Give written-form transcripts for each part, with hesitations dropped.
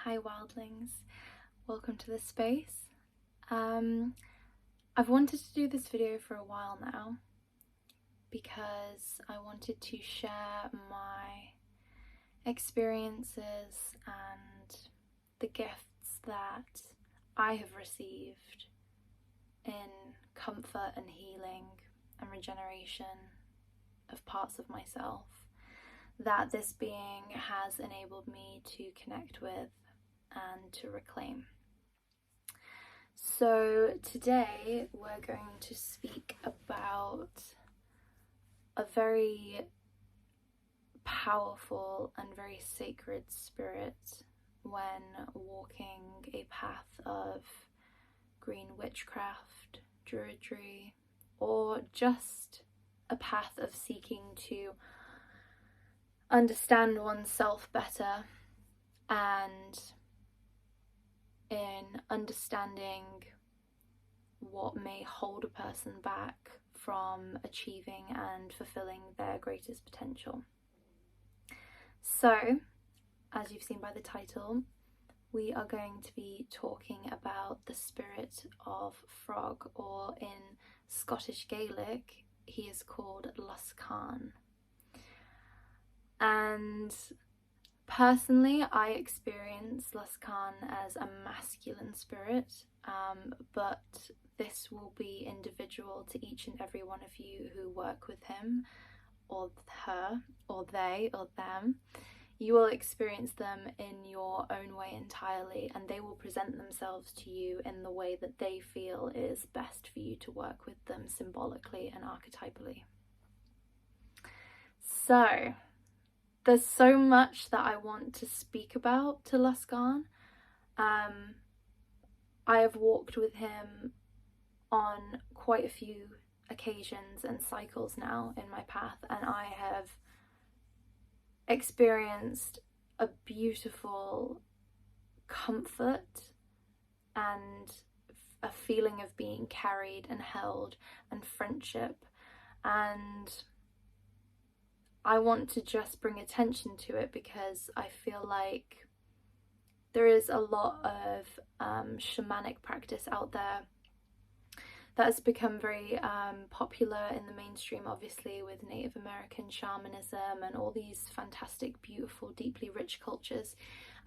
Hi wildlings, welcome to this space. I've wanted to do this video for a while now because I wanted to share my experiences and the gifts that I have received in comfort and healing and regeneration of parts of myself that this being has enabled me to connect with and to reclaim. So today we're going to speak about a very powerful and very sacred spirit when walking a path of Green Witchcraft, Druidry, or just a path of seeking to understand oneself better, and in understanding what may hold a person back from achieving and fulfilling their greatest potential. So, as you've seen by the title, we are going to be talking about the spirit of Frog, or in Scottish Gaelic, he is called Losgann. And personally, I experience Losgann as a masculine spirit, but this will be individual to each and every one of you who work with him, or her, or they, or them. You will experience them in your own way entirely, and they will present themselves to you in the way that they feel is best for you to work with them symbolically and archetypally. So, there's so much that I want to speak about to Losgann. I have walked with him on quite a few occasions and cycles now in my path, and I have experienced a beautiful comfort and a feeling of being carried and held and friendship, and I want to just bring attention to it because I feel like there is a lot of shamanic practice out there that has become very popular in the mainstream, obviously, with Native American shamanism and all these fantastic, beautiful, deeply rich cultures.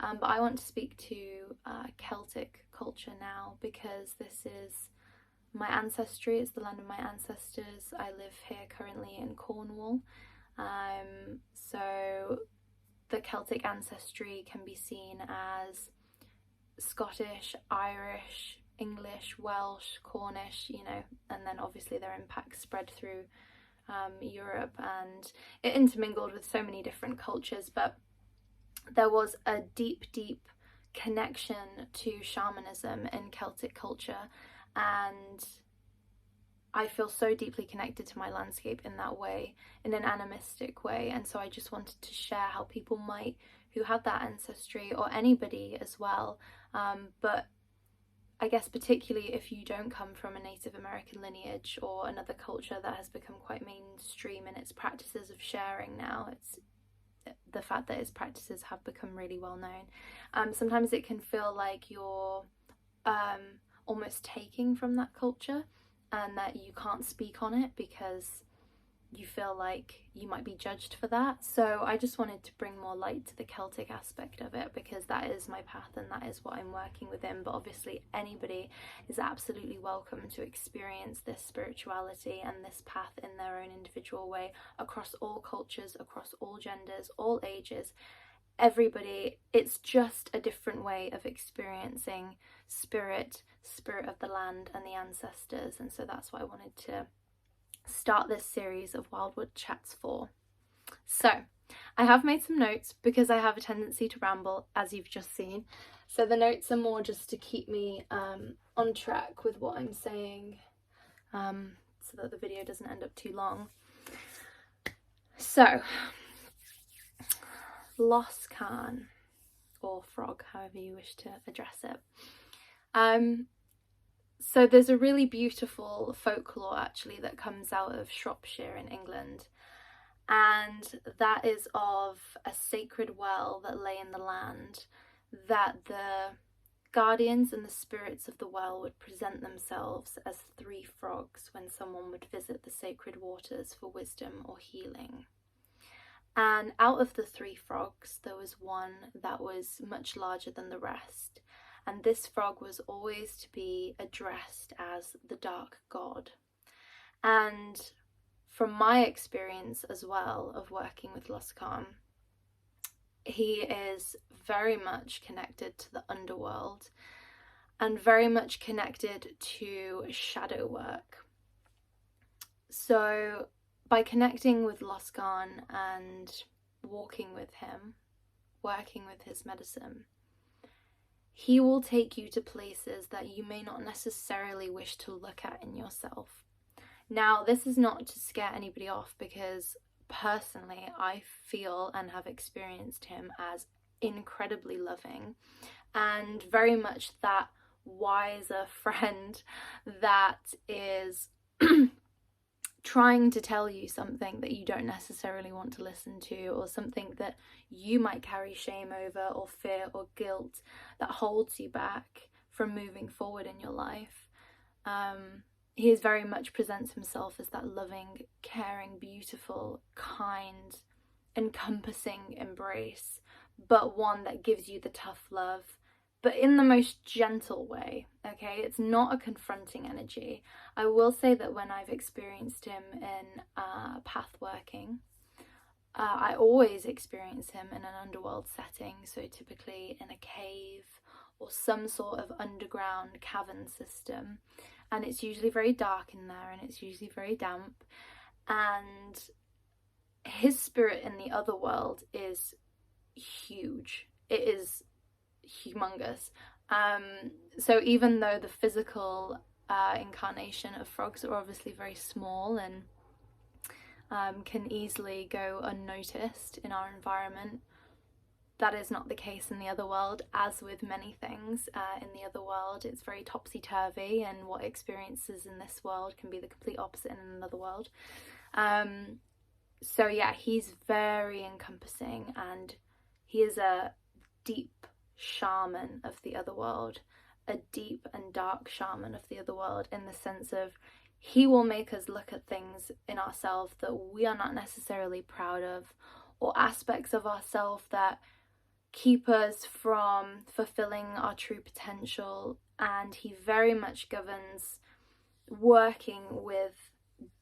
But I want to speak to Celtic culture now because this is my ancestry, it's the land of my ancestors. I live here currently in Cornwall. So the Celtic ancestry can be seen as Scottish, Irish, English, Welsh, Cornish, you know, and then obviously their impacts spread through Europe, and it intermingled with so many different cultures. But there was a deep connection to shamanism in Celtic culture, and I feel so deeply connected to my landscape in that way, in an animistic way. And so I just wanted to share how people might, who have that ancestry, or anybody as well, but I guess particularly if you don't come from a Native American lineage or another culture that has become quite mainstream in its practices of sharing now, it's the fact that its practices have become really well known. Sometimes it can feel like you're almost taking from that culture, and that you can't speak on it because you feel like you might be judged for that. So I just wanted to bring more light to the Celtic aspect of it because that is my path and that is what I'm working within. But obviously anybody is absolutely welcome to experience this spirituality and this path in their own individual way, across all cultures, across all genders, all ages. Everybody, it's just a different way of experiencing spirit of the land and the ancestors. And so that's what I wanted to start this series of Wildwood Chats for. So I have made some notes because I have a tendency to ramble, as you've just seen. So the notes are more just to keep me on track with what I'm saying, so that the video doesn't end up too long. So Losgann, or Frog, however you wish to address it. So there's a really beautiful folklore actually that comes out of Shropshire in England, and that is of a sacred well that lay in the land that the guardians and the spirits of the well would present themselves as 3 frogs when someone would visit the sacred waters for wisdom or healing. And out of the 3 frogs, there was one that was much larger than the rest. And this frog was always to be addressed as the dark god. And from my experience as well of working with Losgann, he is very much connected to the underworld and very much connected to shadow work. So by connecting with Losgann and walking with him, working with his medicine, he will take you to places that you may not necessarily wish to look at in yourself. Now, this is not to scare anybody off, because personally I feel and have experienced him as incredibly loving and very much that wiser friend that is trying to tell you something that you don't necessarily want to listen to, or something that you might carry shame over or fear or guilt that holds you back from moving forward in your life. He very much presents himself as that loving, caring, beautiful, kind, encompassing embrace, but one that gives you the tough love, but in the most gentle way, okay? It's not a confronting energy. I will say that when I've experienced him in path working, I always experience him in an underworld setting, so typically in a cave or some sort of underground cavern system. And it's usually very dark in there, and it's usually very damp. And his spirit in the other world is huge. It is humongous. So even though the physical incarnation of frogs are obviously very small and can easily go unnoticed in our environment, that is not the case in the other world. As with many things in the other world, it's very topsy-turvy, and what experiences in this world can be the complete opposite in another world. So yeah, he's very encompassing, and he is a deep shaman of the other world, a deep and dark shaman of the other world, in the sense of he will make us look at things in ourselves that we are not necessarily proud of, or aspects of ourselves that keep us from fulfilling our true potential. And he very much governs working with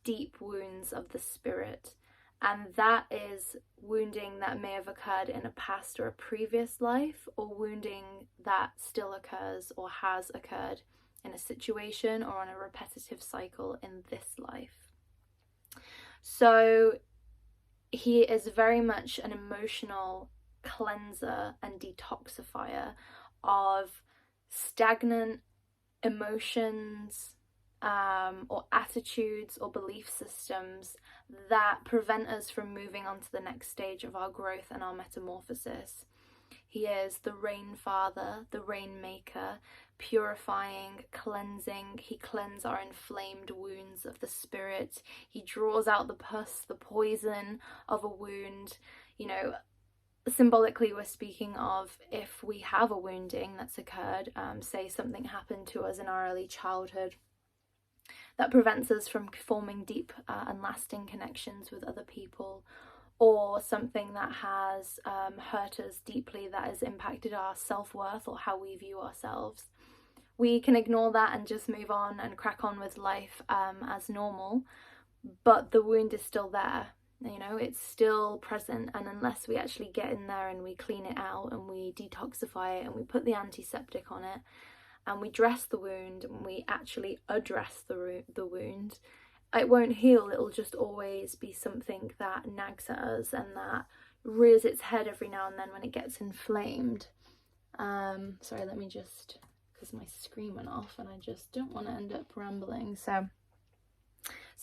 deep wounds of the spirit, and that is wounding that may have occurred in a past or a previous life, or wounding that still occurs or has occurred in a situation or on a repetitive cycle in this life. So he is very much an emotional cleanser and detoxifier of stagnant emotions or attitudes or belief systems that prevent us from moving on to the next stage of our growth and our metamorphosis. He is the rain father, the rain maker, purifying, cleansing. He cleanses our inflamed wounds of the spirit. He draws out the pus, the poison of a wound. You know, symbolically, we're speaking of if we have a wounding that's occurred, say something happened to us in our early childhood that prevents us from forming deep and lasting connections with other people, or something that has hurt us deeply, that has impacted our self-worth or how we view ourselves. We can ignore that and just move on and crack on with life as normal, but the wound is still there. You know, it's still present, and unless we actually get in there and we clean it out and we detoxify it and we put the antiseptic on it and we dress the wound and we actually address the wound, it won't heal. It'll just always be something that nags at us and that rears its head every now and then when it gets inflamed. Sorry, let me just, because my screen went off and I just don't want to end up rambling. So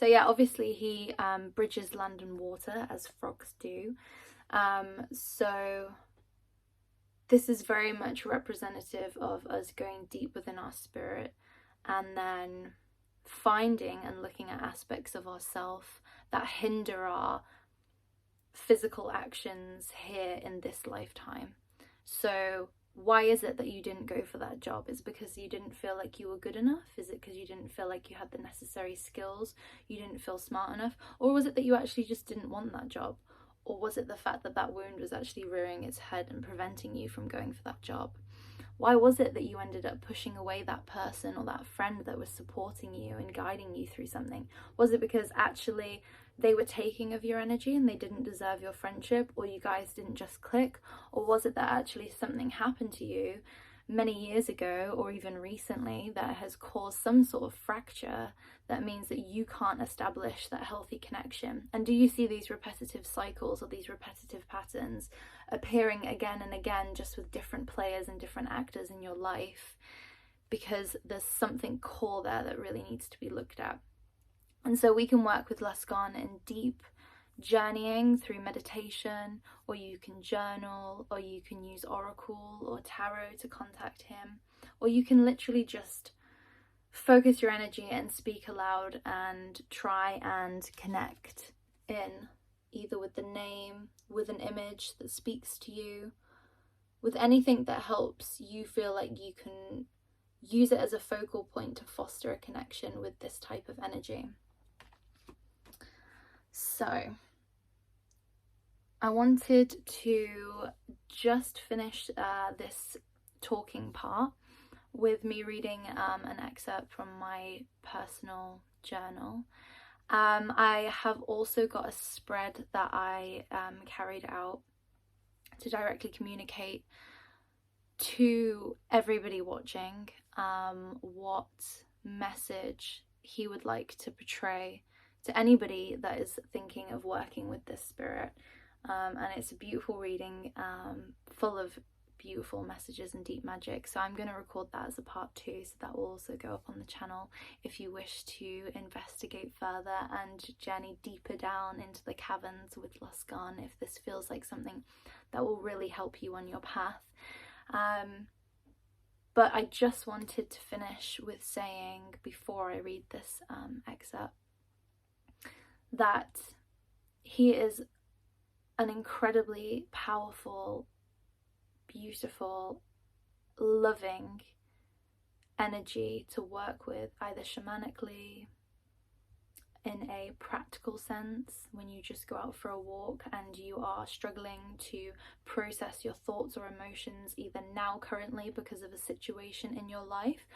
yeah, obviously he bridges land and water, as frogs do. So this is very much representative of us going deep within our spirit and then finding and looking at aspects of ourselves that hinder our physical actions here in this lifetime. So Why is it that you didn't go for that job? Is it because you didn't feel like you were good enough? Is it because you didn't feel like you had the necessary skills? You didn't feel smart enough? Or was it that you actually just didn't want that job? Or was it the fact that that wound was actually rearing its head and preventing you from going for that job? Why was it that you ended up pushing away that person or that friend that was supporting you and guiding you through something? Was it because actually they were taking of your energy and they didn't deserve your friendship, or you guys didn't just click? Or was it that actually something happened to you many years ago or even recently that has caused some sort of fracture that means that you can't establish that healthy connection? And do you see these repetitive cycles or these repetitive patterns appearing again and again, just with different players and different actors in your life? Because there's something core there that really needs to be looked at. And so we can work with Losgann in deep journeying through meditation, or you can journal, or you can use oracle or tarot to contact him, or you can literally just focus your energy and speak aloud and try and connect in, either with the name, with an image that speaks to you, with anything that helps you feel like you can use it as a focal point to foster a connection with this type of energy. So I wanted to just finish this talking part with me reading an excerpt from my personal journal. I have also got a spread that I carried out to directly communicate to everybody watching what message he would like to portray to anybody that is thinking of working with this spirit. And it's a beautiful reading, full of beautiful messages and deep magic. So I'm going to record that as a part 2, so that will also go up on the channel if you wish to investigate further and journey deeper down into the caverns with Losgann, if this feels like something that will really help you on your path. But I just wanted to finish with saying, before I read this excerpt, that he is an incredibly powerful, beautiful, loving energy to work with, either shamanically, in a practical sense, when you just go out for a walk and you are struggling to process your thoughts or emotions, either now currently because of a situation in your life,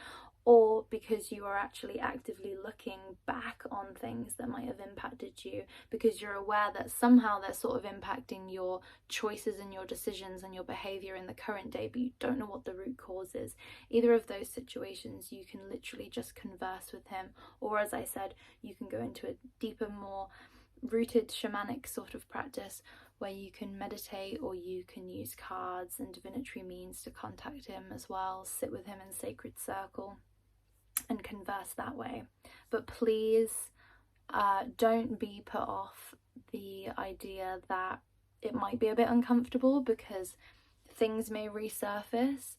or because you are actually actively looking back on things that might have impacted you, because you're aware that somehow they're sort of impacting your choices and your decisions and your behavior in the current day, but you don't know what the root cause is. Either of those situations, you can literally just converse with him, or, as I said, you can go into a deeper, more rooted shamanic sort of practice where you can meditate, or you can use cards and divinatory means to contact him as well, sit with him in sacred circle and converse that way. But please don't be put off the idea that it might be a bit uncomfortable, because things may resurface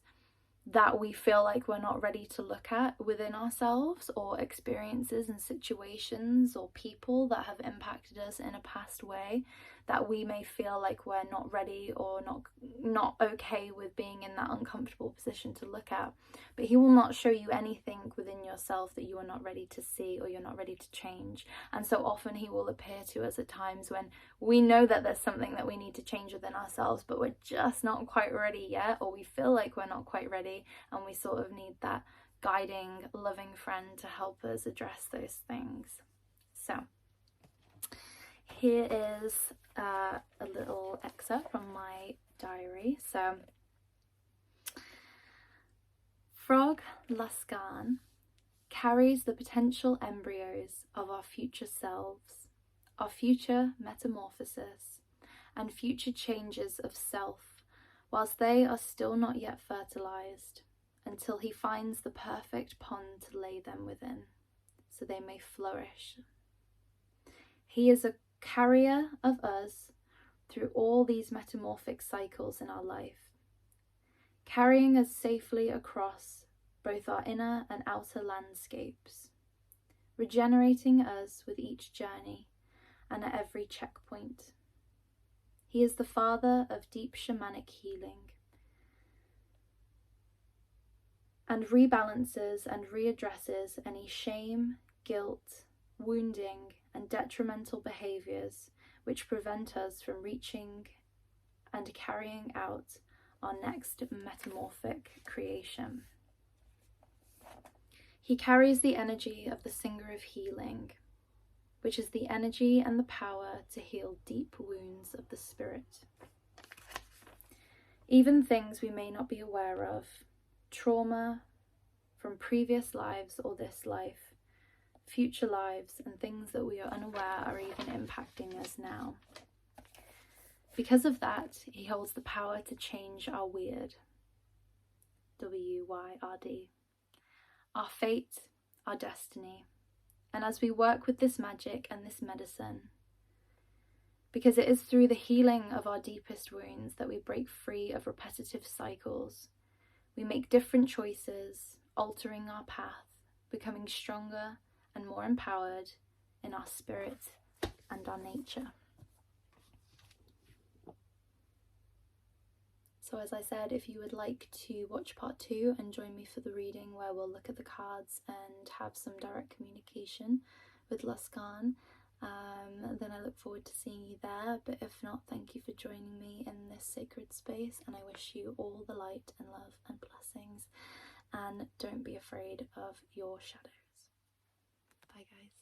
that we feel like we're not ready to look at within ourselves, or experiences and situations or people that have impacted us in a past way that we may feel like we're not ready or not okay with being in that uncomfortable position to look at. But he will not show you anything within yourself that you are not ready to see or you're not ready to change. And so often he will appear to us at times when we know that there's something that we need to change within ourselves, but we're just not quite ready yet, or we feel like we're not quite ready, and we sort of need that guiding, loving friend to help us address those things. So here is a little excerpt from my diary. So, Frog Losgann carries the potential embryos of our future selves, our future metamorphosis, and future changes of self, whilst they are still not yet fertilized, until he finds the perfect pond to lay them within, so they may flourish. He is a carrier of us through all these metamorphic cycles in our life, carrying us safely across both our inner and outer landscapes, regenerating us with each journey and at every checkpoint. He is the father of deep shamanic healing, and rebalances and readdresses any shame, guilt, wounding, and detrimental behaviours which prevent us from reaching and carrying out our next metamorphic creation. He carries the energy of the singer of healing, which is the energy and the power to heal deep wounds of the spirit. Even things we may not be aware of, trauma from previous lives or this life, future lives, and things that we are unaware are even impacting us now. Because of that, he holds the power to change our weird, W-Y-R-D, our fate, our destiny. And as we work with this magic and this medicine, because it is through the healing of our deepest wounds that we break free of repetitive cycles, we make different choices, altering our path, becoming stronger and more empowered in our spirit and our nature. So as I said, if you would like to watch part 2 and join me for the reading where we'll look at the cards and have some direct communication with Losgann, then I look forward to seeing you there. But if not, thank you for joining me in this sacred space, and I wish you all the light and love and blessings, and don't be afraid of your shadows. Bye guys.